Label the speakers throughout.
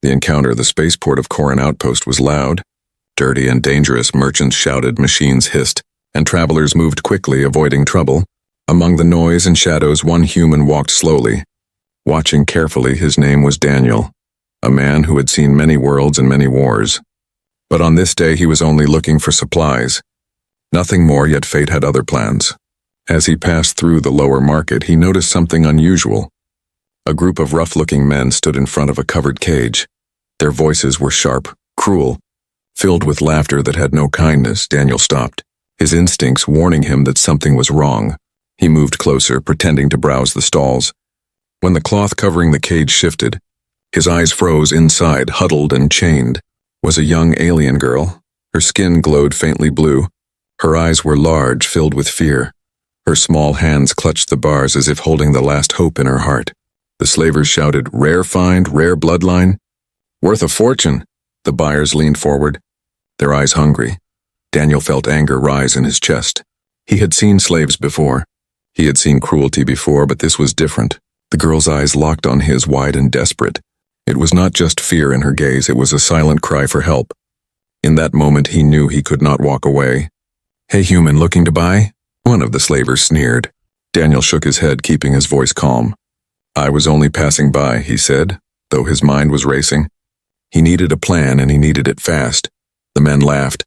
Speaker 1: The encounter at the spaceport of Corin Outpost was loud. Dirty and dangerous, merchants shouted, machines hissed, and travelers moved quickly, avoiding trouble. Among the noise and shadows, one human walked slowly. Watching carefully, his name was Daniel, a man who had seen many worlds and many wars. But on this day he was only looking for supplies. Nothing more, yet fate had other plans. As he passed through the lower market, he noticed something unusual. A group of rough-looking men stood in front of a covered cage. Their voices were sharp, cruel, filled with laughter that had no kindness. Daniel stopped, his instincts warning him that something was wrong. He moved closer, pretending to browse the stalls. When the cloth covering the cage shifted, his eyes froze. Inside, huddled and chained, was a young alien girl. Her skin glowed faintly blue. Her eyes were large, filled with fear. Her small hands clutched the bars as if holding the last hope in her heart. The slavers shouted, "Rare find, rare bloodline." "Worth a fortune." The buyers leaned forward, their eyes hungry. Daniel felt anger rise in his chest. He had seen slaves before. He had seen cruelty before, but this was different. The girl's eyes locked on his, wide and desperate. It was not just fear in her gaze, it was a silent cry for help. In that moment he knew he could not walk away. "Hey human, looking to buy?" One of the slavers sneered. Daniel shook his head, keeping his voice calm. "I was only passing by," he said, though his mind was racing. He needed a plan, and he needed it fast. The men laughed,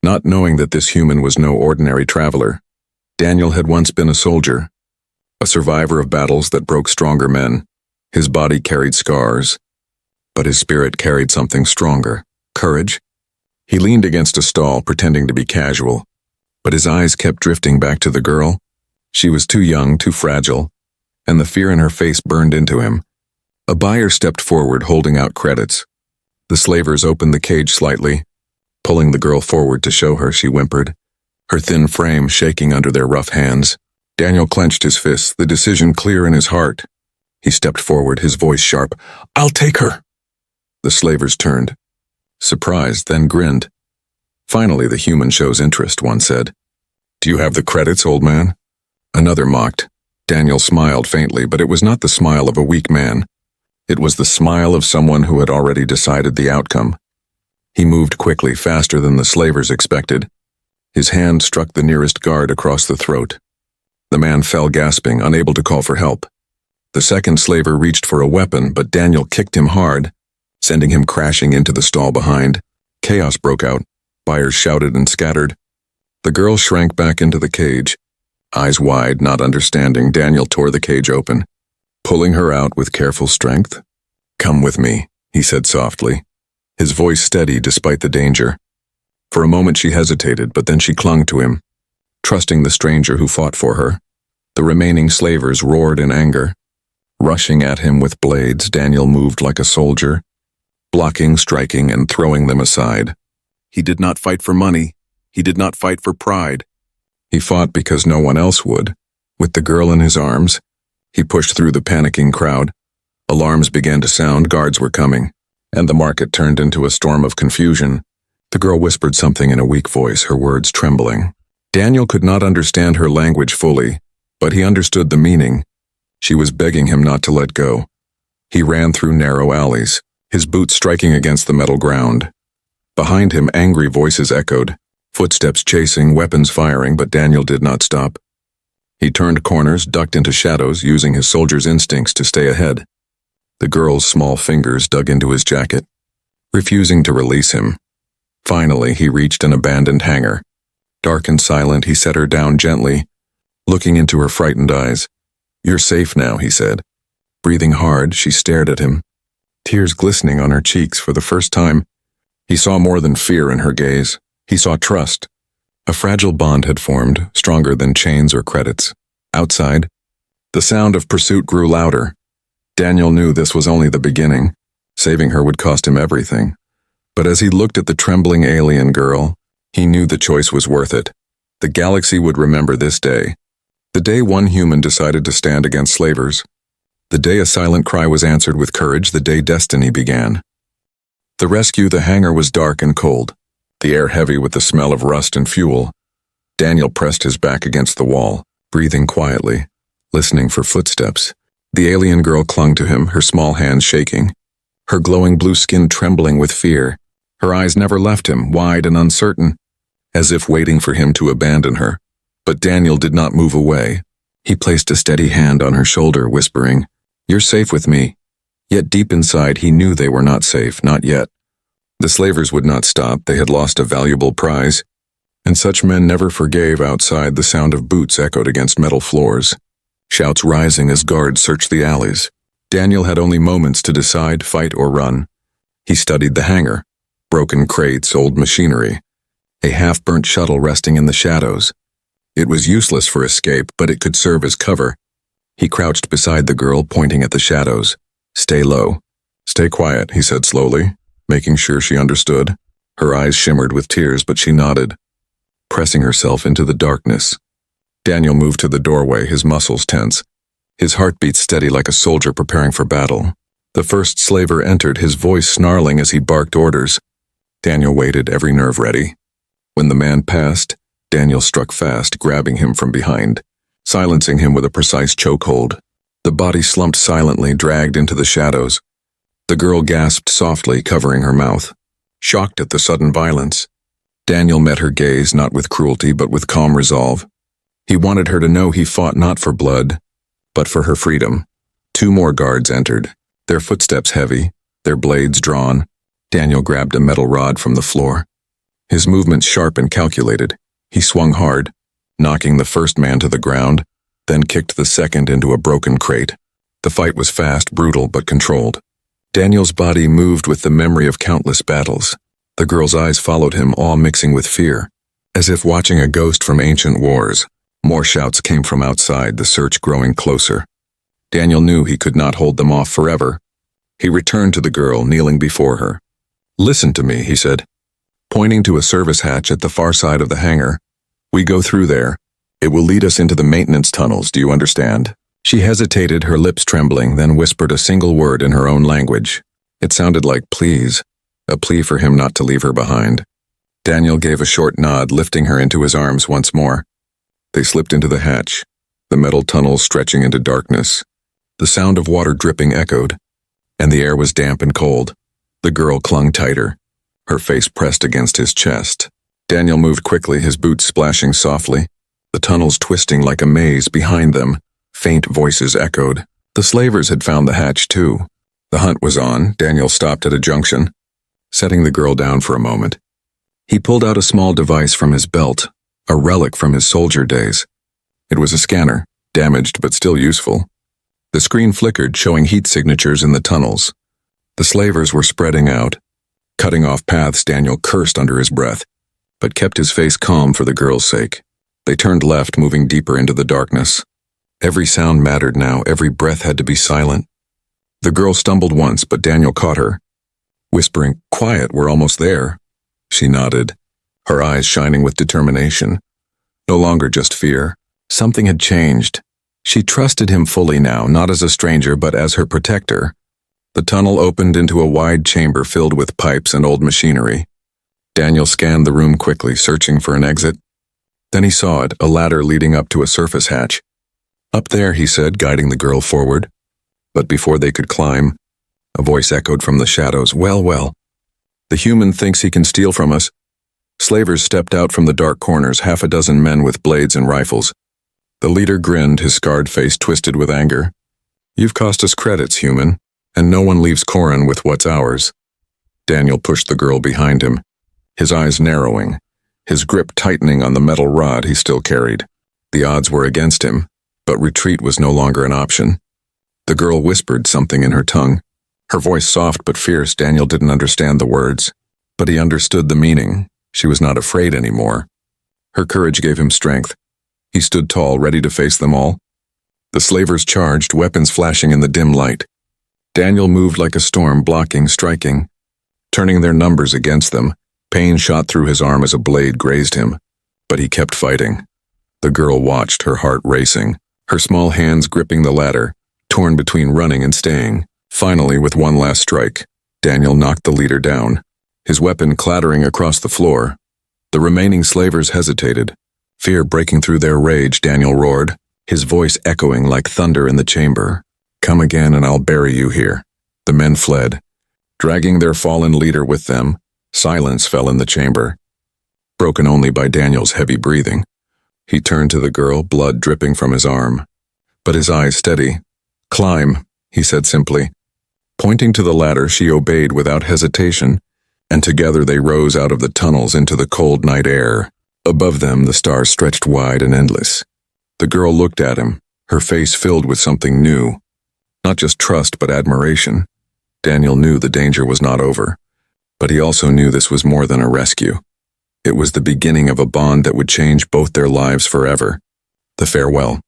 Speaker 1: not knowing that this human was no ordinary traveler. Daniel had once been a soldier, a survivor of battles that broke stronger men. His body carried scars, but his spirit carried something stronger, courage. He leaned against a stall, pretending to be casual, but his eyes kept drifting back to the girl. She was too young, too fragile, and the fear in her face burned into him. A buyer stepped forward, holding out credits. The slavers opened the cage slightly, pulling the girl forward to show her. She whimpered, her thin frame shaking under their rough hands. Daniel clenched his fists, the decision clear in his heart. He stepped forward, his voice sharp. "I'll take her." The slavers turned, surprised, then grinned. "Finally, the human shows interest," one said. "Do you have the credits, old man?" Another mocked. Daniel smiled faintly, but it was not the smile of a weak man. It was the smile of someone who had already decided the outcome. He moved quickly, faster than the slavers expected. His hand struck the nearest guard across the throat. The man fell gasping, unable to call for help. The second slaver reached for a weapon, but Daniel kicked him hard, sending him crashing into the stall behind. Chaos broke out. Buyers shouted and scattered. The girl shrank back into the cage. Eyes wide, not understanding, Daniel tore the cage open, pulling her out with careful strength. "Come with me," he said softly, his voice steady despite the danger. For a moment she hesitated, but then she clung to him, trusting the stranger who fought for her. The remaining slavers roared in anger. Rushing at him with blades, Daniel moved like a soldier, blocking, striking, and throwing them aside. He did not fight for money. He did not fight for pride. He fought because no one else would. With the girl in his arms, he pushed through the panicking crowd. Alarms began to sound, guards were coming, and the market turned into a storm of confusion. The girl whispered something in a weak voice, her words trembling. Daniel could not understand her language fully, but he understood the meaning. She was begging him not to let go. He ran through narrow alleys, his boots striking against the metal ground. Behind him, angry voices echoed, footsteps chasing, weapons firing, but Daniel did not stop. He turned corners, ducked into shadows, using his soldier's instincts to stay ahead. The girl's small fingers dug into his jacket, refusing to release him. Finally, he reached an abandoned hangar. Dark and silent, he set her down gently, looking into her frightened eyes. "You're safe now," he said. Breathing hard, she stared at him, tears glistening on her cheeks. For the first time, he saw more than fear in her gaze. He saw trust. A fragile bond had formed, stronger than chains or credits. Outside, the sound of pursuit grew louder. Daniel knew this was only the beginning. Saving her would cost him everything. But as he looked at the trembling alien girl, he knew the choice was worth it. The galaxy would remember this day. The day one human decided to stand against slavers. The day a silent cry was answered with courage. The day destiny began. The rescue, the hangar was dark and cold, the air heavy with the smell of rust and fuel. Daniel pressed his back against the wall, breathing quietly, listening for footsteps. The alien girl clung to him, her small hands shaking. her glowing blue skin trembling with fear. Her eyes never left him, wide and uncertain, as if waiting for him to abandon her. But Daniel did not move away. He placed a steady hand on her shoulder, whispering, "You're safe with me." Yet deep inside he knew they were not safe, not yet. The slavers would not stop, they had lost a valuable prize, and such men never forgave. Outside, the sound of boots echoed against metal floors, shouts rising as guards searched the alleys. Daniel had only moments to decide, fight or run. He studied the hangar, broken crates, old machinery, a half-burnt shuttle resting in the shadows. It was useless for escape, but it could serve as cover. He crouched beside the girl, pointing at the shadows. "Stay low. Stay quiet," he said slowly, making sure she understood. Her eyes shimmered with tears, but she nodded, pressing herself into the darkness. Daniel moved to the doorway, his muscles tense, his heartbeat steady like a soldier preparing for battle. The first slaver entered, his voice snarling as he barked orders. Daniel waited, every nerve ready. When the man passed, Daniel struck fast, grabbing him from behind, silencing him with a precise chokehold. The body slumped silently, dragged into the shadows. The girl gasped softly, covering her mouth, shocked at the sudden violence. Daniel met her gaze, not with cruelty, but with calm resolve. He wanted her to know he fought not for blood, but for her freedom. 2 more guards entered, their footsteps heavy, their blades drawn. Daniel grabbed a metal rod from the floor. His movements sharp and calculated. He swung hard, knocking the first man to the ground, then kicked the second into a broken crate. The fight was fast, brutal, but controlled. Daniel's body moved with the memory of countless battles. The girl's eyes followed him, awe mixing with fear, as if watching a ghost from ancient wars. More shouts came from outside, the search growing closer. Daniel knew he could not hold them off forever. He returned to the girl, kneeling before her. "Listen to me," he said, pointing to a service hatch at the far side of the hangar. "We go through there. It will lead us into the maintenance tunnels, do you understand?" She hesitated, her lips trembling, then whispered a single word in her own language. It sounded like please, a plea for him not to leave her behind. Daniel gave a short nod, lifting her into his arms once more. They slipped into the hatch, the metal tunnels stretching into darkness. The sound of water dripping echoed, and the air was damp and cold. The girl clung tighter, her face pressed against his chest. Daniel moved quickly, his boots splashing softly, the tunnels twisting like a maze behind them. Faint voices echoed. The slavers had found the hatch too. The hunt was on. Daniel stopped at a junction, setting the girl down for a moment. He pulled out a small device from his belt, a relic from his soldier days. It was a scanner, damaged but still useful. The screen flickered, showing heat signatures in the tunnels. The slavers were spreading out, cutting off paths. Daniel cursed under his breath, but kept his face calm for the girl's sake. They turned left, moving deeper into the darkness. Every sound mattered now, every breath had to be silent. The girl stumbled once, but Daniel caught her, whispering, "Quiet, we're almost there." She nodded, her eyes shining with determination. No longer just fear. Something had changed. She trusted him fully now, not as a stranger, but as her protector. The tunnel opened into a wide chamber filled with pipes and old machinery. Daniel scanned the room quickly, searching for an exit. Then he saw it, a ladder leading up to a surface hatch. "Up there," he said, guiding the girl forward. But before they could climb, a voice echoed from the shadows. Well, the human thinks he can steal from us." Slavers stepped out from the dark corners, 6 men with blades and rifles. The leader grinned, his scarred face twisted with anger. "You've cost us credits, human, and no one leaves Corin with what's ours." Daniel pushed the girl behind him, his eyes narrowing, his grip tightening on the metal rod he still carried. The odds were against him, but retreat was no longer an option. The girl whispered something in her tongue, her voice soft but fierce. Daniel didn't understand the words, but he understood the meaning. She was not afraid anymore. Her courage gave him strength. He stood tall, ready to face them all. The slavers charged, weapons flashing in the dim light. Daniel moved like a storm, blocking, striking, turning their numbers against them. Pain shot through his arm as a blade grazed him, but he kept fighting. The girl watched, her heart racing, her small hands gripping the ladder, torn between running and staying. Finally, with one last strike, Daniel knocked the leader down, his weapon clattering across the floor. The remaining slavers hesitated, fear breaking through their rage. Daniel roared, his voice echoing like thunder in the chamber. "Come again and I'll bury you here." The men fled, Dragging their fallen leader with them, silence fell in the chamber, broken only by Daniel's heavy breathing. He turned to the girl, blood dripping from his arm, but his eyes steady. "Climb," he said simply. Pointing to the ladder, she obeyed without hesitation, and together they rose out of the tunnels into the cold night air. Above them, the stars stretched wide and endless. The girl looked at him, her face filled with something new. Not just trust, but admiration. Daniel knew the danger was not over, but he also knew this was more than a rescue. It was the beginning of a bond that would change both their lives forever. The farewell.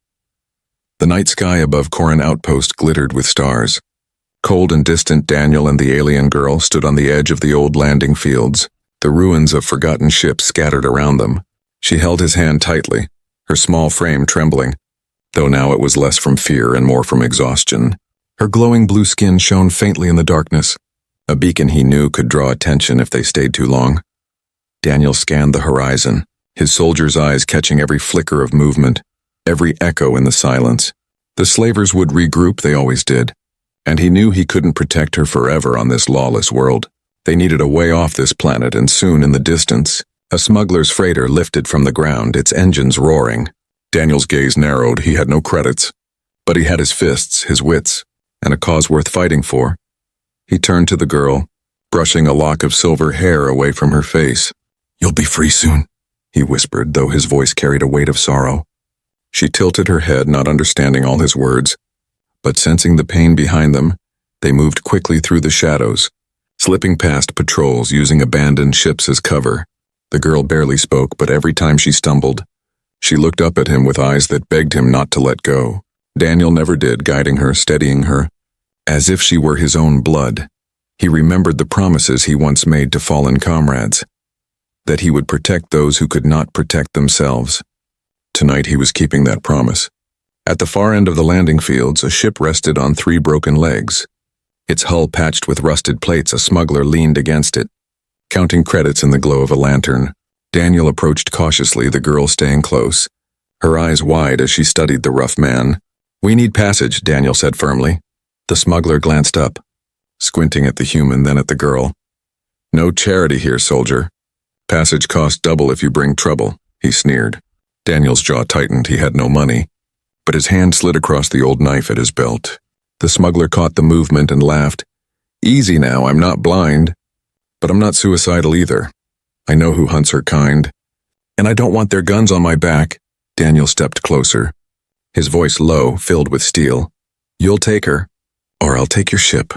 Speaker 1: The night sky above Corin Outpost glittered with stars. Cold and distant, Daniel and the alien girl stood on the edge of the old landing fields, the ruins of forgotten ships scattered around them. She held his hand tightly, her small frame trembling, though now it was less from fear and more from exhaustion. Her glowing blue skin shone faintly in the darkness, a beacon he knew could draw attention if they stayed too long. Daniel scanned the horizon, his soldier's eyes catching every flicker of movement, every echo in the silence. The slavers would regroup, they always did, and he knew he couldn't protect her forever on this lawless world. They needed a way off this planet, and soon in the distance, a smuggler's freighter lifted from the ground, its engines roaring. Daniel's gaze narrowed. He had no credits, but he had his fists, his wits, and a cause worth fighting for. He turned to the girl, brushing a lock of silver hair away from her face. "You'll be free soon," he whispered, though his voice carried a weight of sorrow. She tilted her head, not understanding all his words, but sensing the pain behind them, they moved quickly through the shadows, slipping past patrols using abandoned ships as cover. The girl barely spoke, but every time she stumbled, she looked up at him with eyes that begged him not to let go. Daniel never did, guiding her, steadying her, as if she were his own blood. He remembered the promises he once made to fallen comrades, that he would protect those who could not protect themselves. Tonight he was keeping that promise. At the far end of the landing fields, a ship rested on 3 broken legs. Its hull patched with rusted plates, a smuggler leaned against it, counting credits in the glow of a lantern. Daniel approached cautiously, the girl staying close, her eyes wide as she studied the rough man. "We need passage," Daniel said firmly. The smuggler glanced up, squinting at the human, then at the girl. "No charity here, soldier. Passage costs double if you bring trouble," he sneered. Daniel's jaw tightened. He had no money, but his hand slid across the old knife at his belt. The smuggler caught the movement and laughed. "Easy now, I'm not blind, but I'm not suicidal either. I know who hunts her kind, and I don't want their guns on my back." Daniel stepped closer, his voice low, filled with steel. "You'll take her, or I'll take your ship."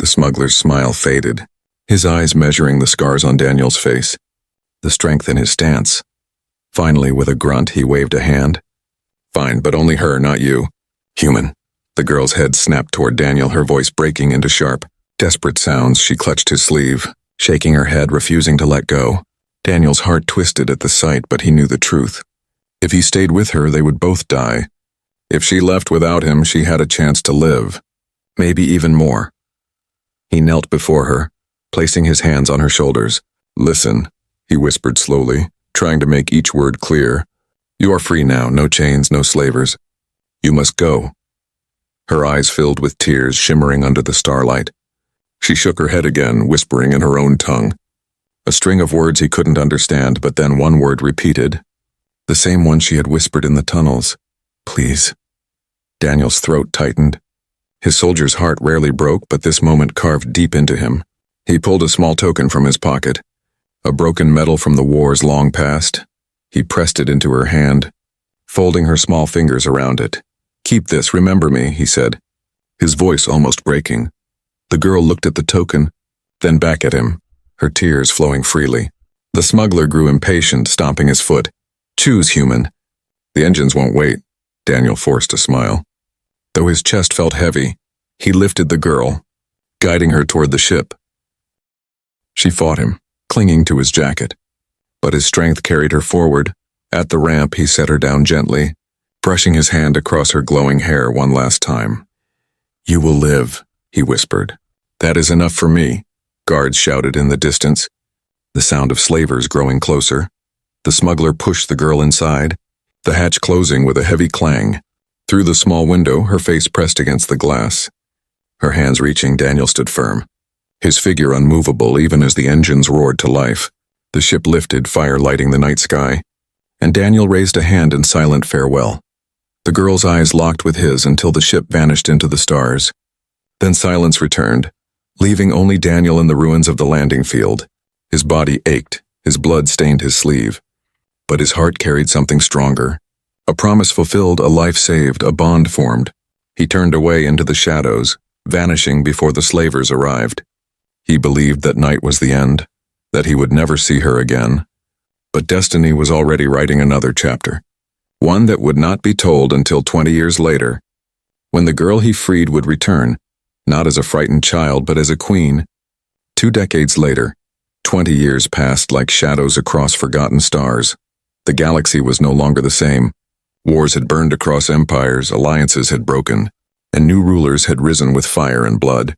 Speaker 1: The smuggler's smile faded, his eyes measuring the scars on Daniel's face, the strength in his stance. Finally, with a grunt, he waved a hand. "Fine, but only her, not you. Human." The girl's head snapped toward Daniel, her voice breaking into sharp, desperate sounds. She clutched his sleeve, shaking her head, refusing to let go. Daniel's heart twisted at the sight, but he knew the truth. If he stayed with her, they would both die. If she left without him, she had a chance to live. Maybe even more. He knelt before her, placing his hands on her shoulders. "Listen," he whispered slowly, trying to make each word clear. "You are free now, no chains, no slavers. You must go." Her eyes filled with tears, shimmering under the starlight. She shook her head again, whispering in her own tongue. A string of words he couldn't understand, but then one word repeated. The same one she had whispered in the tunnels. "Please." Daniel's throat tightened. His soldier's heart rarely broke, but this moment carved deep into him. He pulled a small token from his pocket, a broken medal from the wars long past. He pressed it into her hand, folding her small fingers around it. "Keep this, remember me," he said, his voice almost breaking. The girl looked at the token, then back at him, her tears flowing freely. The smuggler grew impatient, stomping his foot. "Choose, human." "The engines won't wait." Daniel forced a smile. Though his chest felt heavy, he lifted the girl, guiding her toward the ship. She fought him, clinging to his jacket, but his strength carried her forward. At the ramp, he set her down gently, brushing his hand across her glowing hair one last time. "You will live," he whispered. "That is enough for me," guards shouted in the distance, the sound of slavers growing closer. The smuggler pushed the girl inside, the hatch closing with a heavy clang. Through the small window, her face pressed against the glass. Her hands reaching, Daniel stood firm. his figure unmovable even as the engines roared to life. The ship lifted, fire lighting the night sky, and Daniel raised a hand in silent farewell. The girl's eyes locked with his until the ship vanished into the stars. Then silence returned, leaving only Daniel in the ruins of the landing field. His body ached, his blood stained his sleeve. But his heart carried something stronger. A promise fulfilled, a life saved, a bond formed. He turned away into the shadows, vanishing before the slavers arrived. He believed that night was the end, that he would never see her again. But destiny was already writing another chapter, one that would not be told until 20 years later, when the girl he freed would return, not as a frightened child but as a queen. 2 decades later, 20 years passed like shadows across forgotten stars. The galaxy was no longer the same. Wars had burned across empires, alliances had broken, and new rulers had risen with fire and blood.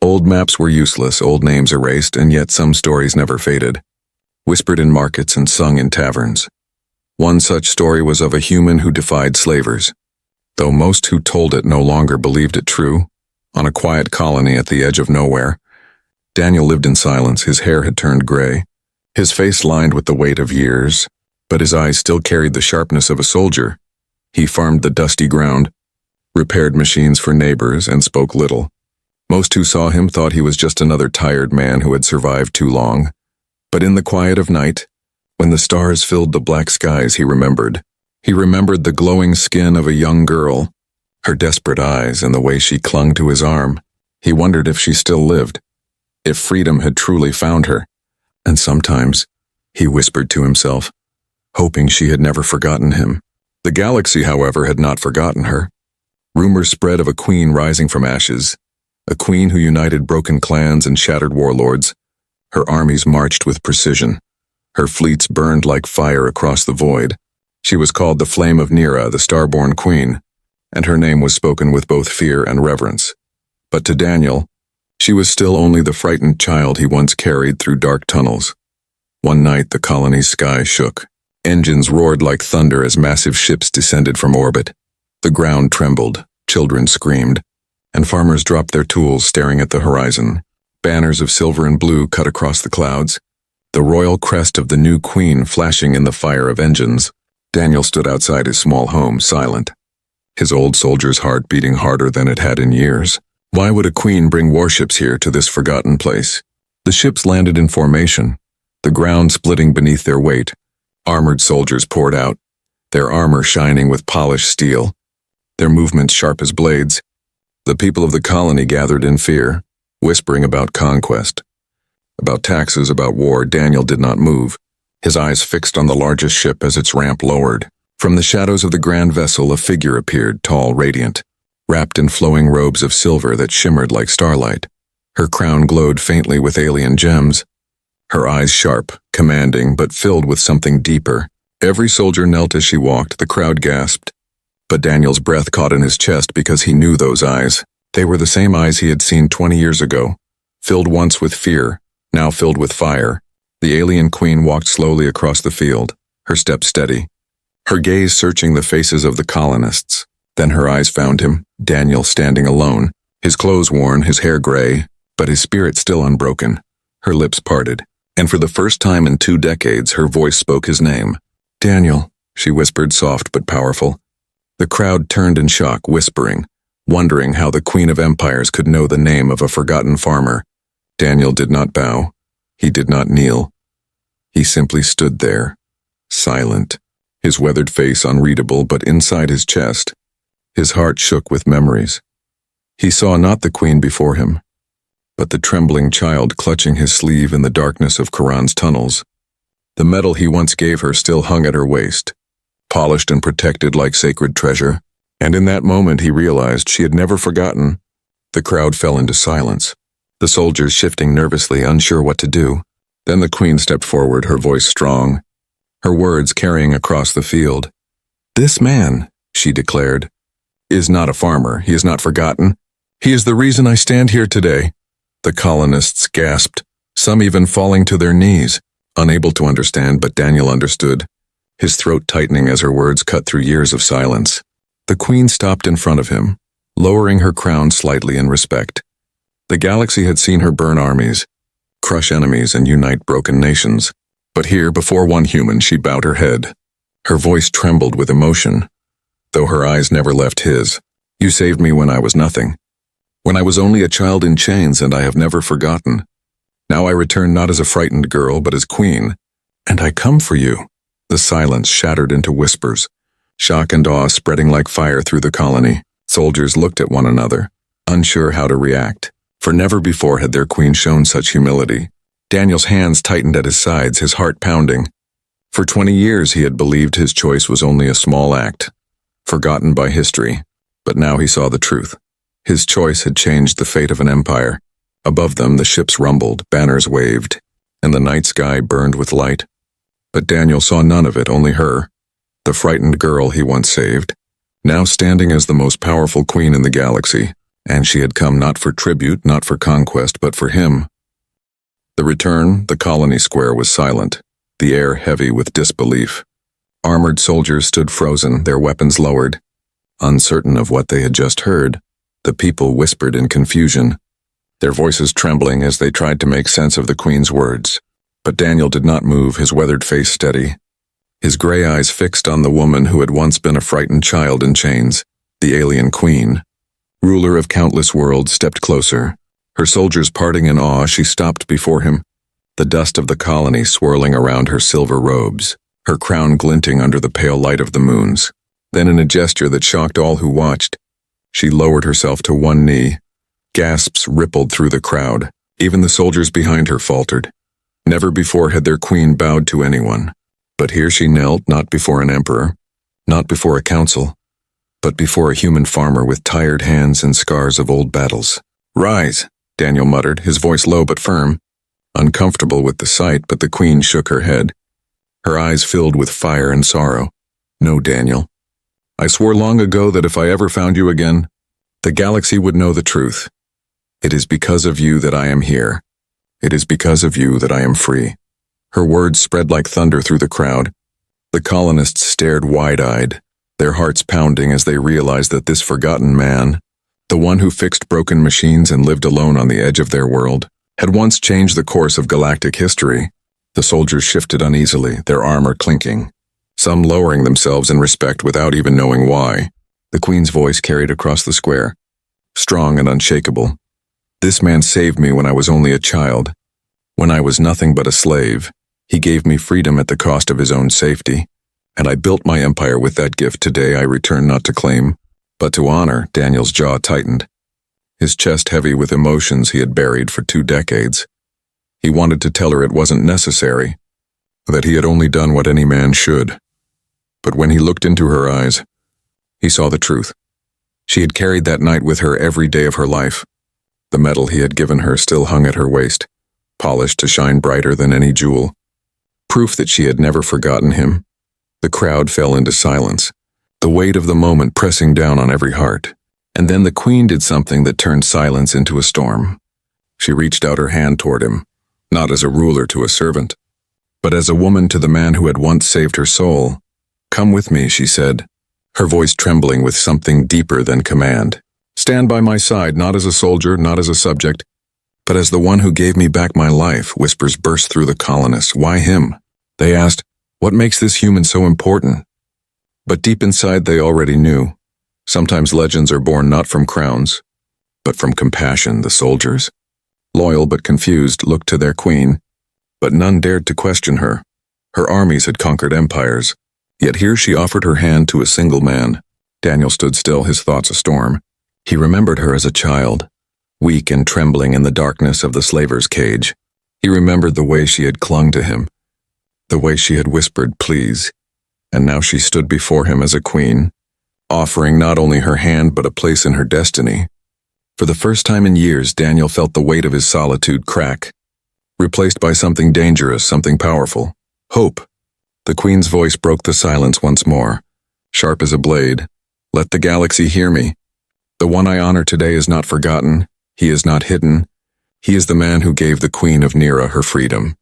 Speaker 1: Old maps were useless, old names erased, and yet some stories never faded, whispered in markets and sung in taverns. One such story was of a human who defied slavers. Though most who told it no longer believed it true, on a quiet colony at the edge of nowhere, Daniel lived in silence. His hair had turned gray, his face lined with the weight of years, but his eyes still carried the sharpness of a soldier. He farmed the dusty ground, repaired machines for neighbors, and spoke little. Most who saw him thought he was just another tired man who had survived too long. But in the quiet of night, when the stars filled the black skies, he remembered. He remembered the glowing skin of a young girl, her desperate eyes, and the way she clung to his arm. He wondered if she still lived, if freedom had truly found her. And sometimes, he whispered to himself, hoping she had never forgotten him. The galaxy, however, had not forgotten her. Rumors spread of a queen rising from ashes, a queen who united broken clans and shattered warlords. Her armies marched with precision. Her fleets burned like fire across the void. She was called the Flame of Nera, the Starborn Queen, and her name was spoken with both fear and reverence. But to Daniel, she was still only the frightened child he once carried through dark tunnels. One night the colony's sky shook. Engines roared like thunder as massive ships descended from orbit. The ground trembled, children screamed, and farmers dropped their tools staring at the horizon. Banners of silver and blue cut across the clouds, the royal crest of the new queen flashing in the fire of engines. Daniel stood outside his small home, silent, his old soldier's heart beating harder than it had in years. Why would a queen bring warships here to this forgotten place? The ships landed in formation, the ground splitting beneath their weight. Armored soldiers poured out, their armor shining with polished steel, their movements sharp as blades. The people of the colony gathered in fear, whispering about conquest, about taxes, about war. Daniel did not move, his eyes fixed on the largest ship as its ramp lowered. From the shadows of the grand vessel, a figure appeared, tall, radiant, wrapped in flowing robes of silver that shimmered like starlight. Her crown glowed faintly with alien gems, her eyes sharp, commanding, but filled with something deeper. Every soldier knelt as she walked. The crowd gasped, but Daniel's breath caught in his chest because he knew those eyes. They were the same eyes he had seen 20 years ago, filled once with fear, now filled with fire. The alien queen walked slowly across the field, her step steady, her gaze searching the faces of the colonists. Then her eyes found him, Daniel standing alone, his clothes worn, his hair gray, but his spirit still unbroken. Her lips parted, and for the first time in 2 decades her voice spoke his name. Daniel, she whispered, soft but powerful. The crowd turned in shock, whispering, wondering how the Queen of Empires could know the name of a forgotten farmer. Daniel did not bow. He did not kneel. He simply stood there, silent, his weathered face unreadable, but inside his chest, his heart shook with memories. He saw not the queen before him, but the trembling child clutching his sleeve in the darkness of Quran's tunnels. The medal he once gave her still hung at her waist, polished and protected like sacred treasure, and in that moment he realized she had never forgotten. The crowd fell into silence, the soldiers shifting nervously, unsure what to do. Then the queen stepped forward, her voice strong, her words carrying across the field. "This man," she declared, "is not a farmer. He is not forgotten. He is the reason I stand here today." The colonists gasped, some even falling to their knees, unable to understand, but Daniel understood, his throat tightening as her words cut through years of silence. The queen stopped in front of him, lowering her crown slightly in respect. The galaxy had seen her burn armies, crush enemies, and unite broken nations. But here, before one human, she bowed her head. Her voice trembled with emotion, though her eyes never left his. You saved me when I was nothing. When I was only a child in chains, and I have never forgotten. Now I return not as a frightened girl, but as queen. And I come for you. The silence shattered into whispers, shock and awe spreading like fire through the colony. Soldiers looked at one another, unsure how to react, for never before had their queen shown such humility. Daniel's hands tightened at his sides, his heart pounding. For 20 years he had believed his choice was only a small act, forgotten by history, but now he saw the truth. His choice had changed the fate of an empire. Above them the ships rumbled, banners waved, and the night sky burned with light. But Daniel saw none of it, only her, the frightened girl he once saved, now standing as the most powerful queen in the galaxy, and she had come not for tribute, not for conquest, but for him. The return, the colony square was silent, the air heavy with disbelief. Armored soldiers stood frozen, their weapons lowered. Uncertain of what they had just heard, the people whispered in confusion, their voices trembling as they tried to make sense of the queen's words. But Daniel did not move, his weathered face steady, his gray eyes fixed on the woman who had once been a frightened child in chains. The alien queen, ruler of countless worlds, stepped closer. Her soldiers parting in awe, she stopped before him, the dust of the colony swirling around her silver robes, her crown glinting under the pale light of the moons. Then, in a gesture that shocked all who watched, she lowered herself to one knee. Gasps rippled through the crowd. Even the soldiers behind her faltered. Never before had their queen bowed to anyone. But here she knelt, not before an emperor, not before a council, but before a human farmer with tired hands and scars of old battles. "Rise," Daniel muttered, his voice low but firm. Uncomfortable with the sight, but the queen shook her head. Her eyes filled with fire and sorrow. "No, Daniel. I swore long ago that if I ever found you again, the galaxy would know the truth. It is because of you that I am here. It is because of you that I am free." Her words spread like thunder through the crowd. The colonists stared wide-eyed, their hearts pounding as they realized that this forgotten man, the one who fixed broken machines and lived alone on the edge of their world, had once changed the course of galactic history. The soldiers shifted uneasily, their armor clinking, some lowering themselves in respect without even knowing why. The queen's voice carried across the square, strong and unshakable. "This man saved me when I was only a child. When I was nothing but a slave, he gave me freedom at the cost of his own safety, and I built my empire with that gift. Today I return not to claim, but to honor." Daniel's jaw tightened, his chest heavy with emotions he had buried for 2 decades. He wanted to tell her it wasn't necessary, that he had only done what any man should. But when he looked into her eyes, he saw the truth. She had carried that night with her every day of her life. The medal he had given her still hung at her waist, polished to shine brighter than any jewel. Proof that she had never forgotten him. The crowd fell into silence, the weight of the moment pressing down on every heart. And then the queen did something that turned silence into a storm. She reached out her hand toward him, not as a ruler to a servant, but as a woman to the man who had once saved her soul. "Come with me," she said, her voice trembling with something deeper than command. "Stand by my side, not as a soldier, not as a subject, but as the one who gave me back my life." Whispers burst through the colonists. Why him? They asked, what makes this human so important? But deep inside they already knew. Sometimes legends are born not from crowns, but from compassion. The soldiers, loyal but confused, looked to their queen, but none dared to question her. Her armies had conquered empires, yet here she offered her hand to a single man. Daniel stood still, his thoughts a storm. He remembered her as a child, weak and trembling in the darkness of the slaver's cage. He remembered the way she had clung to him, the way she had whispered, "Please." And now she stood before him as a queen, offering not only her hand but a place in her destiny. For the first time in years, Daniel felt the weight of his solitude crack, replaced by something dangerous, something powerful. Hope. The queen's voice broke the silence once more, sharp as a blade. "Let the galaxy hear me. The one I honor today is not forgotten. He is not hidden. He is the man who gave the Queen of Nera her freedom.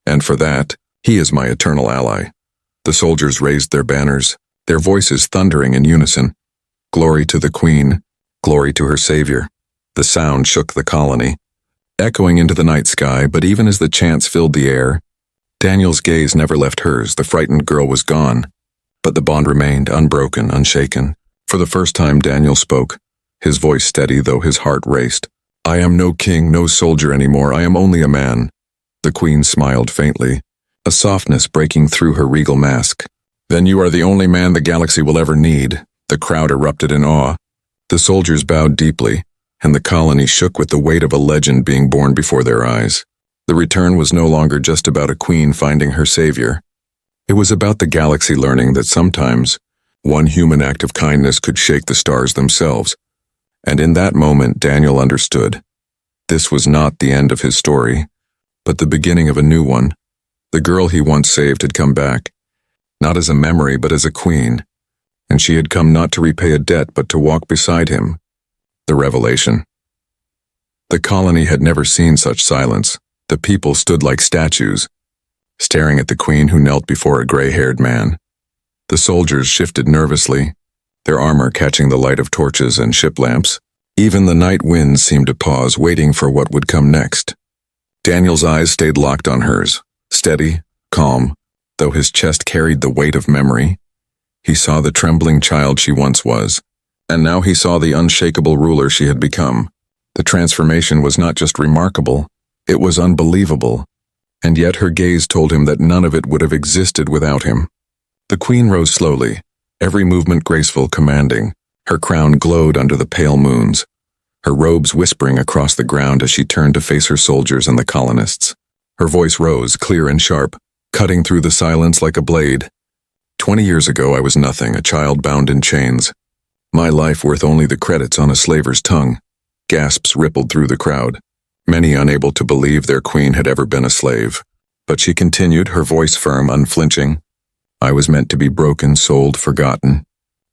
Speaker 1: And for that, he is my eternal ally." The soldiers raised their banners, their voices thundering in unison. Glory to the Queen, glory to her savior. The sound shook the colony, echoing into the night sky, but even as the chants filled the air, Daniel's gaze never left hers. The frightened girl was gone, but the bond remained unbroken, unshaken. For the first time, Daniel spoke, his voice steady though his heart raced. "I am no king, no soldier anymore. I am only a man." The queen smiled faintly, a softness breaking through her regal mask. "Then you are the only man the galaxy will ever need." The crowd erupted in awe. The soldiers bowed deeply, and the colony shook with the weight of a legend being born before their eyes. The return was no longer just about a queen finding her savior. It was about the galaxy learning that sometimes one human act of kindness could shake the stars themselves. And in that moment, Daniel understood. This was not the end of his story, but the beginning of a new one. The girl he once saved had come back, not as a memory but as a queen, and she had come not to repay a debt but to walk beside him. The revelation. The colony had never seen such silence. The people stood like statues, staring at the queen who knelt before a gray-haired man. The soldiers shifted nervously, their armor catching the light of torches and ship lamps. Even the night winds seemed to pause, waiting for what would come next. Daniel's eyes stayed locked on hers, steady, calm, though his chest carried the weight of memory. He saw the trembling child she once was, and now he saw the unshakable ruler she had become. The transformation was not just remarkable, it was unbelievable, and yet her gaze told him that none of it would have existed without him. The queen rose slowly, every movement graceful, commanding. Her crown glowed under the pale moons, her robes whispering across the ground as she turned to face her soldiers and the colonists. Her voice rose, clear and sharp, cutting through the silence like a blade. 20 years ago I was nothing, a child bound in chains. My life worth only the credits on a slaver's tongue. Gasps rippled through the crowd, many unable to believe their queen had ever been a slave. But she continued, her voice firm, unflinching. I was meant to be broken, sold, forgotten.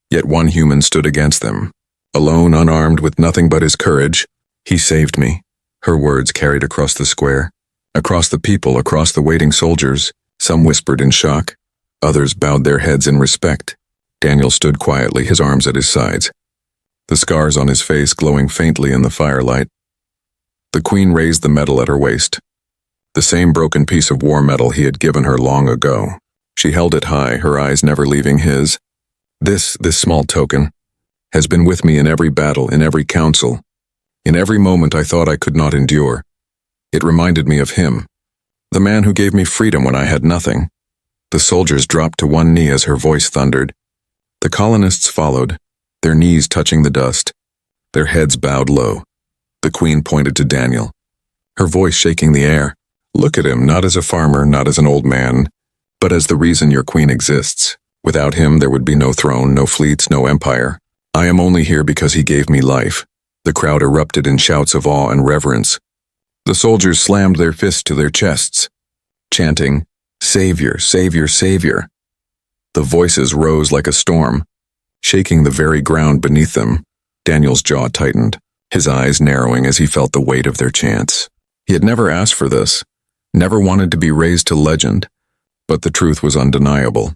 Speaker 1: Yet one human stood against them. Alone, unarmed, with nothing but his courage, he saved me. Her words carried across the square, across the people, across the waiting soldiers. Some whispered in shock, others bowed their heads in respect. Daniel stood quietly, his arms at his sides, the scars on his face glowing faintly in the firelight. The queen raised the medal at her waist, the same broken piece of war metal he had given her long ago. She held it high, her eyes never leaving his. This small token has been with me in every battle, in every council, in every moment I thought I could not endure. It reminded me of him, the man who gave me freedom when I had nothing. The soldiers dropped to one knee as her voice thundered. The colonists followed, their knees touching the dust, their heads bowed low. The queen pointed to Daniel, her voice shaking the air. Look at him, not as a farmer, not as an old man, but as the reason your queen exists. Without him, there would be no throne, no fleets, no empire. I am only here because he gave me life. The crowd erupted in shouts of awe and reverence. The soldiers slammed their fists to their chests, chanting, Savior, Savior, Savior. The voices rose like a storm, shaking the very ground beneath them. Daniel's jaw tightened, his eyes narrowing as he felt the weight of their chants. He had never asked for this, never wanted to be raised to legend, but the truth was undeniable.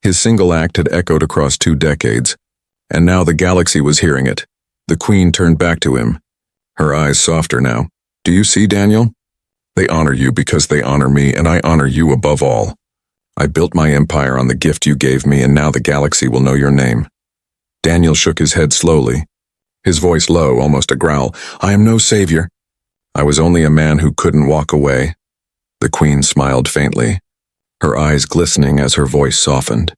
Speaker 1: His single act had echoed across 2 decades, and now the galaxy was hearing it. The queen turned back to him, her eyes softer now. Do you see, Daniel? They honor you because they honor me, and I honor you above all. I built my empire on the gift you gave me, and now the galaxy will know your name. Daniel shook his head slowly, his voice low, almost a growl. I am no savior. I was only a man who couldn't walk away. The queen smiled faintly, her eyes glistening as her voice softened.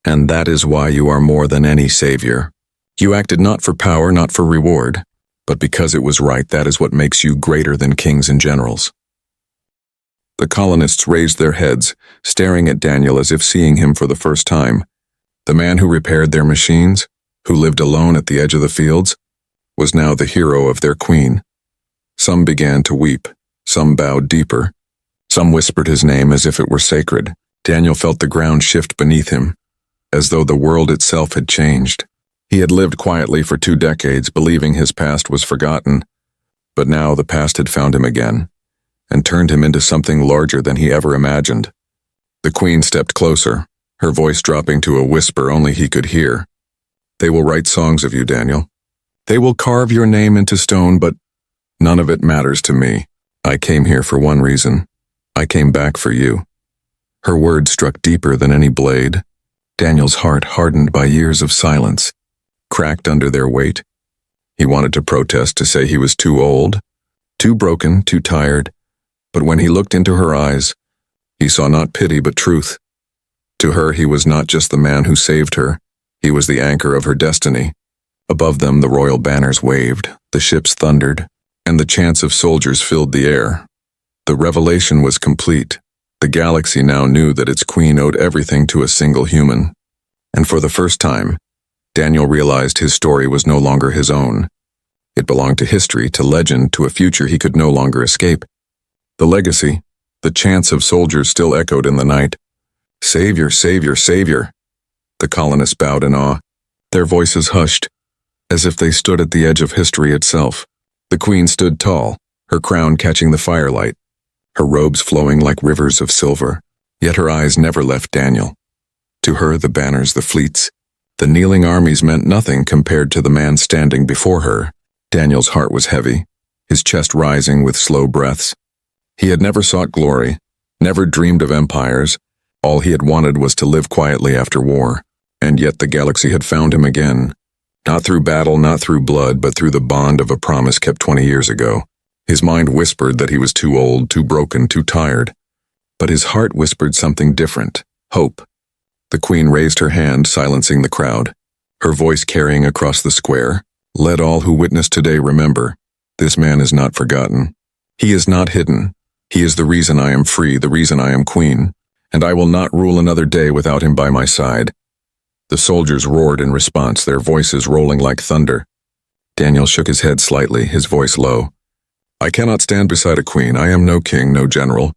Speaker 1: And that is why you are more than any savior. You acted not for power, not for reward, but because it was right. That is what makes you greater than kings and generals. The colonists raised their heads, staring at Daniel as if seeing him for the first time. The man who repaired their machines, who lived alone at the edge of the fields, was now the hero of their queen. Some began to weep, some bowed deeper, some whispered his name as if it were sacred. Daniel felt the ground shift beneath him, as though the world itself had changed. He had lived quietly for 2 decades, believing his past was forgotten, but now the past had found him again, and turned him into something larger than he ever imagined. The queen stepped closer, her voice dropping to a whisper only he could hear. They will write songs of you, Daniel. They will carve your name into stone, but none of it matters to me. I came here for one reason. I came back for you." Her words struck deeper than any blade. Daniel's heart, hardened by years of silence, cracked under their weight. He wanted to protest, to say he was too old, too broken, too tired, but when he looked into her eyes, he saw not pity but truth. To her, he was not just the man who saved her, he was the anchor of her destiny. Above them, the royal banners waved, the ships thundered, and the chants of soldiers filled the air. The revelation was complete. The galaxy now knew that its queen owed everything to a single human. And for the first time, Daniel realized his story was no longer his own. It belonged to history, to legend, to a future he could no longer escape. The legacy, the chants of soldiers still echoed in the night. "Savior, Savior, Savior." The colonists bowed in awe, their voices hushed, as if they stood at the edge of history itself. The queen stood tall, her crown catching the firelight, her robes flowing like rivers of silver, yet her eyes never left Daniel. To her, the banners, the fleets, the kneeling armies meant nothing compared to the man standing before her. Daniel's heart was heavy, his chest rising with slow breaths. He had never sought glory, never dreamed of empires. All he had wanted was to live quietly after war, and yet the galaxy had found him again. Not through battle, not through blood, but through the bond of a promise kept 20 years ago. His mind whispered that he was too old, too broken, too tired. But his heart whispered something different, hope. The queen raised her hand, silencing the crowd, her voice carrying across the square. "Let all who witness today remember, this man is not forgotten. He is not hidden. He is the reason I am free, the reason I am queen, and I will not rule another day without him by my side." The soldiers roared in response, their voices rolling like thunder. Daniel shook his head slightly, his voice low. "I cannot stand beside a queen. I am no king, no general.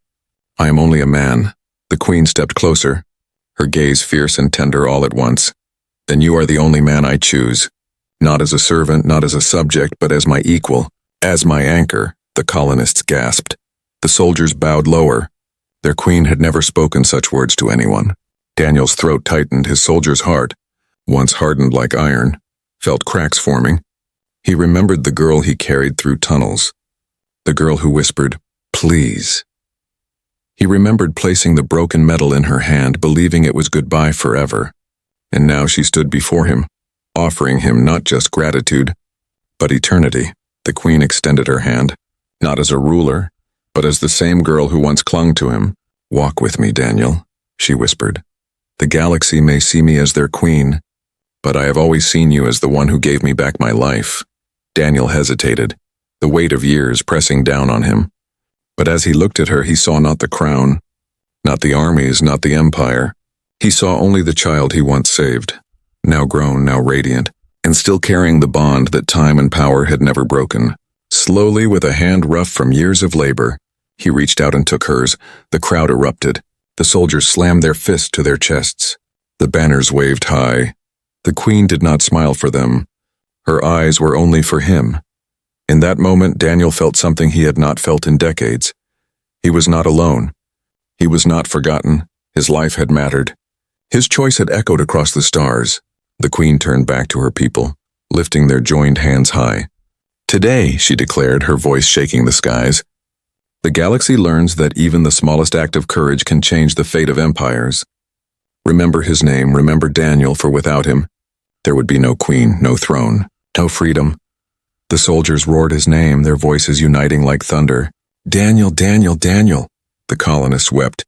Speaker 1: I am only a man." The queen stepped closer, her gaze fierce and tender all at once. "Then you are the only man I choose. Not as a servant, not as a subject, but as my equal, as my anchor." The colonists gasped. The soldiers bowed lower. Their queen had never spoken such words to anyone. Daniel's throat tightened, his soldier's heart, once hardened like iron, felt cracks forming. He remembered the girl he carried through tunnels, the girl who whispered, "Please." He remembered placing the broken metal in her hand, believing it was goodbye forever. And now she stood before him, offering him not just gratitude, but eternity. The queen extended her hand, not as a ruler, but as the same girl who once clung to him. "Walk with me, Daniel," she whispered. "The galaxy may see me as their queen, but I have always seen you as the one who gave me back my life." Daniel hesitated, the weight of years pressing down on him. But as he looked at her, he saw not the crown, not the armies, not the empire. He saw only the child he once saved, now grown, now radiant, and still carrying the bond that time and power had never broken. Slowly, with a hand rough from years of labor, he reached out and took hers. The crowd erupted. The soldiers slammed their fists to their chests. The banners waved high. The queen did not smile for them. Her eyes were only for him. In that moment, Daniel felt something he had not felt in decades. He was not alone. He was not forgotten. His life had mattered. His choice had echoed across the stars. The queen turned back to her people, lifting their joined hands high. "Today," she declared, her voice shaking the skies, "the galaxy learns that even the smallest act of courage can change the fate of empires. Remember his name, remember Daniel, for without him, there would be no queen, no throne, no freedom." The soldiers roared his name, their voices uniting like thunder. "Daniel, Daniel, Daniel!" The colonists wept,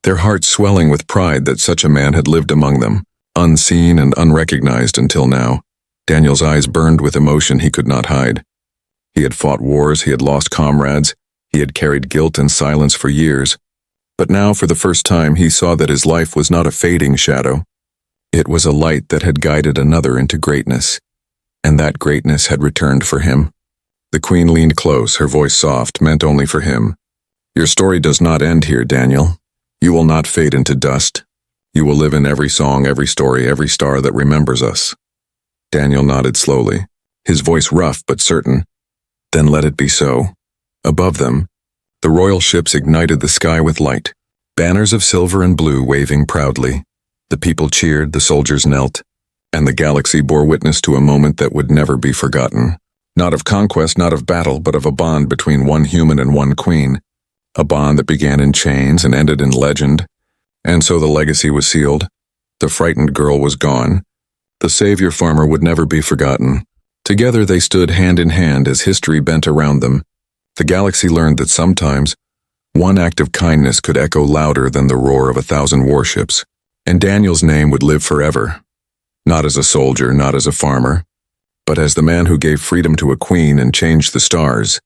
Speaker 1: their hearts swelling with pride that such a man had lived among them, unseen and unrecognized until now. Daniel's eyes burned with emotion he could not hide. He had fought wars, he had lost comrades, he had carried guilt and silence for years. But now, for the first time, he saw that his life was not a fading shadow. It was a light that had guided another into greatness, and that greatness had returned for him. The queen leaned close, her voice soft, meant only for him. "Your story does not end here, Daniel. You will not fade into dust. You will live in every song, every story, every star that remembers us." Daniel nodded slowly, his voice rough but certain. "Then let it be so." Above them, the royal ships ignited the sky with light, banners of silver and blue waving proudly. The people cheered, the soldiers knelt. and the galaxy bore witness to a moment that would never be forgotten. Not of conquest, not of battle, but of a bond between one human and one queen. A bond that began in chains and ended in legend. And so the legacy was sealed. The frightened girl was gone. The savior farmer would never be forgotten. Together they stood hand in hand as history bent around them. The galaxy learned that sometimes one act of kindness could echo louder than the roar of 1,000 warships. And Daniel's name would live forever. Not as a soldier, not as a farmer, but as the man who gave freedom to a queen and changed the stars.